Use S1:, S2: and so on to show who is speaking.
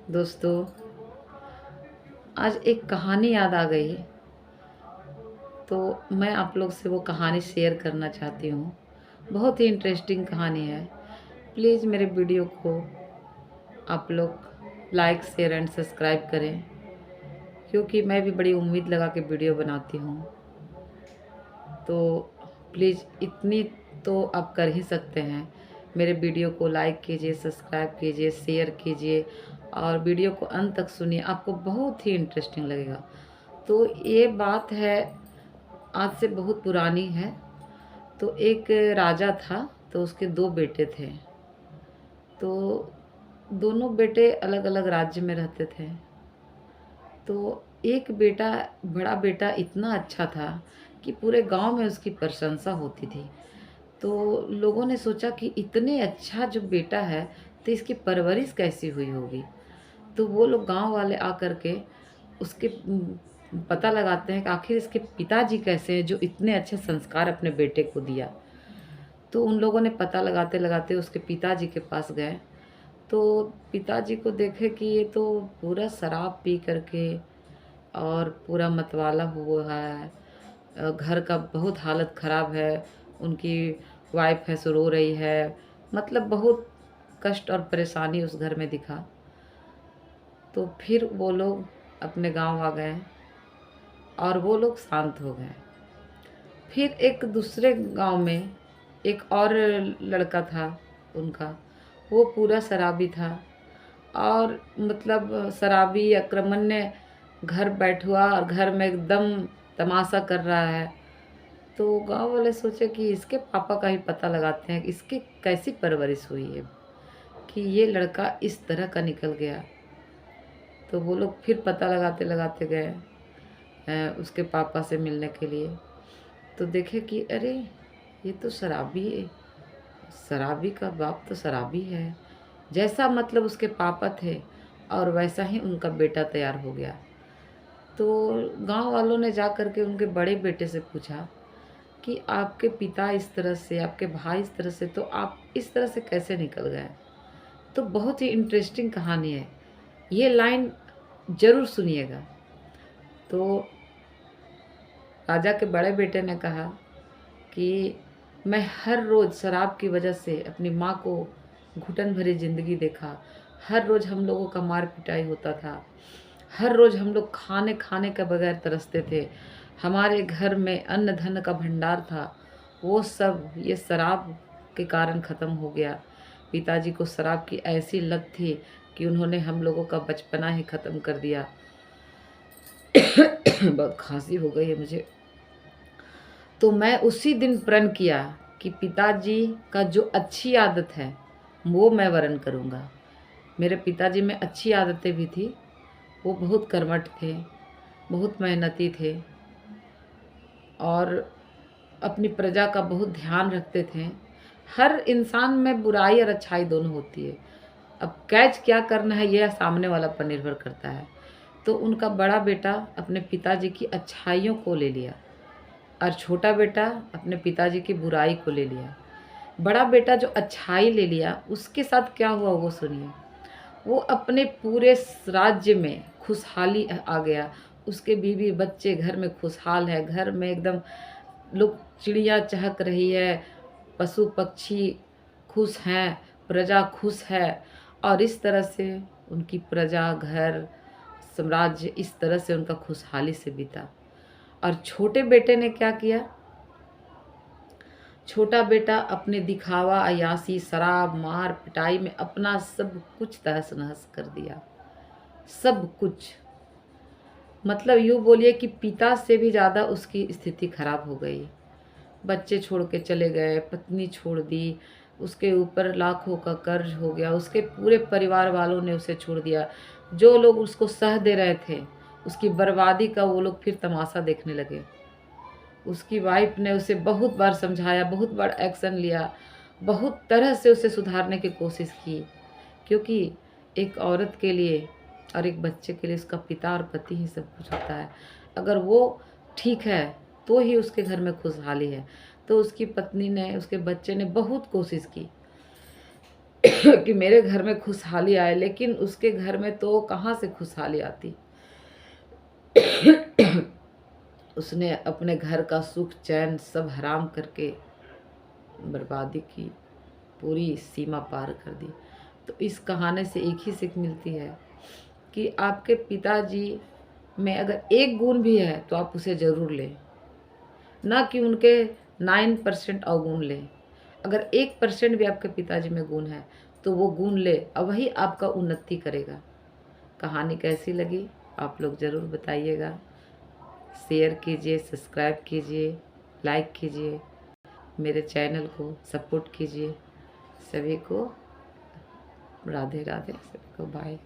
S1: दोस्तों, आज एक कहानी याद आ गई, तो मैं आप लोग से वो कहानी शेयर करना चाहती हूँ। बहुत ही इंटरेस्टिंग कहानी है। प्लीज़ मेरे वीडियो को आप लोग लाइक शेयर एंड सब्सक्राइब करें, क्योंकि मैं भी बड़ी उम्मीद लगा के वीडियो बनाती हूँ। तो प्लीज़ इतनी तो आप कर ही सकते हैं। मेरे वीडियो को लाइक कीजिए, सब्सक्राइब कीजिए, शेयर कीजिए और वीडियो को अंत तक सुनिए, आपको बहुत ही इंटरेस्टिंग लगेगा। तो ये बात है, आज से बहुत पुरानी है। तो एक राजा था, तो उसके दो बेटे थे। तो दोनों बेटे अलग अलग राज्य में रहते थे। तो एक बेटा, बड़ा बेटा इतना अच्छा था कि पूरे गांव में उसकी प्रशंसा होती थी। तो लोगों ने सोचा कि इतने अच्छा जो बेटा है, तो इसकी परवरिश कैसी हुई होगी। तो वो लोग गांव वाले आकर के उसके पता लगाते हैं कि आखिर इसके पिताजी कैसे हैं जो इतने अच्छे संस्कार अपने बेटे को दिया। तो उन लोगों ने पता लगाते लगाते उसके पिताजी के पास गए। तो पिताजी को देखे कि ये तो पूरा शराब पी करके और पूरा मतवाला हुआ है। घर का बहुत हालत ख़राब है। उनकी वाइफ है सो रो रही है। मतलब बहुत कष्ट और परेशानी उस घर में दिखा। तो फिर वो लोग अपने गांव आ गए और वो लोग शांत हो गए। फिर एक दूसरे गांव में एक और लड़का था उनका। वो पूरा शराबी था और मतलब शराबी आक्रमण्य घर बैठ हुआ और घर में एकदम तमाशा कर रहा है। तो गांव वाले सोचे कि इसके पापा का ही पता लगाते हैं कि इसकी कैसी परवरिश हुई है कि ये लड़का इस तरह का निकल गया। तो वो लोग फिर पता लगाते लगाते गए उसके पापा से मिलने के लिए। तो देखे कि अरे ये तो शराबी है, शराबी का बाप तो शराबी है। जैसा मतलब उसके पापा थे और वैसा ही उनका बेटा तैयार हो गया। तो गांव वालों ने जा कर के उनके बड़े बेटे से पूछा कि आपके पिता इस तरह से, आपके भाई इस तरह से, तो आप इस तरह से कैसे निकल गए। तो बहुत ही इंटरेस्टिंग कहानी है, ये लाइन ज़रूर सुनिएगा। तो राजा के बड़े बेटे ने कहा कि मैं हर रोज़ शराब की वजह से अपनी माँ को घुटन भरी ज़िंदगी देखा। हर रोज़ हम लोगों का मार पिटाई होता था। हर रोज़ हम लोग खाने खाने के बगैर तरसते थे। हमारे घर में अन्न धन का भंडार था, वो सब ये शराब के कारण ख़त्म हो गया। पिताजी को शराब की ऐसी लत थी कि उन्होंने हम लोगों का बचपना ही ख़त्म कर दिया। बहुत खांसी हो गई है मुझे। तो मैं उसी दिन प्रण किया कि पिताजी का जो अच्छी आदत है वो मैं वरण करूँगा। मेरे पिताजी में अच्छी आदतें भी थी। वो बहुत कर्मठ थे, बहुत मेहनती थे और अपनी प्रजा का बहुत ध्यान रखते थे। हर इंसान में बुराई और अच्छाई दोनों होती है। अब कैच क्या करना है यह सामने वाला पर निर्भर करता है। तो उनका बड़ा बेटा अपने पिताजी की अच्छाइयों को ले लिया और छोटा बेटा अपने पिताजी की बुराई को ले लिया। बड़ा बेटा जो अच्छाई ले लिया, उसके साथ क्या हुआ वो सुनिए। वो अपने पूरे राज्य में खुशहाली आ गया। उसके बीवी बच्चे घर में खुशहाल है। घर में एकदम लोग, चिड़िया चहक रही है, पशु पक्षी खुश हैं, प्रजा खुश है। और इस तरह से उनकी प्रजा, घर, साम्राज्य इस तरह से उनका खुशहाली से बीता। और छोटे बेटे ने क्या किया। छोटा बेटा अपने दिखावा, अय्यासी, शराब, मार पिटाई में अपना सब कुछ तहस नहस कर दिया। सब कुछ, मतलब यूँ बोलिए कि पिता से भी ज़्यादा उसकी स्थिति खराब हो गई। बच्चे छोड़ के चले गए, पत्नी छोड़ दी, उसके ऊपर लाखों का कर्ज हो गया, उसके पूरे परिवार वालों ने उसे छोड़ दिया। जो लोग उसको सह दे रहे थे, उसकी बर्बादी का वो लोग फिर तमाशा देखने लगे। उसकी वाइफ ने उसे बहुत बार समझाया, बहुत बार एक्शन लिया, बहुत तरह से उसे सुधारने की कोशिश की, क्योंकि एक औरत के लिए और एक बच्चे के लिए उसका पिता और पति ही सब कुछ होता है। अगर वो ठीक है तो ही उसके घर में खुशहाली है। तो उसकी पत्नी ने, उसके बच्चे ने बहुत कोशिश की। कि मेरे घर में खुशहाली आए, लेकिन उसके घर में तो कहाँ से खुशहाली आती। उसने अपने घर का सुख चैन सब हराम करके बर्बादी की, पूरी सीमा पार कर दी। तो इस कहानी से एक ही सीख मिलती है कि आपके पिताजी में अगर एक गुण भी है तो आप उसे ज़रूर लें, ना कि उनके 9% अवगुण लें। अगर 1% भी आपके पिताजी में गुण है तो वो गुण ले और वही आपका उन्नति करेगा। कहानी कैसी लगी आप लोग ज़रूर बताइएगा। शेयर कीजिए, सब्सक्राइब कीजिए, लाइक कीजिए, मेरे चैनल को सपोर्ट कीजिए। सभी को राधे राधे, सभी को बाय।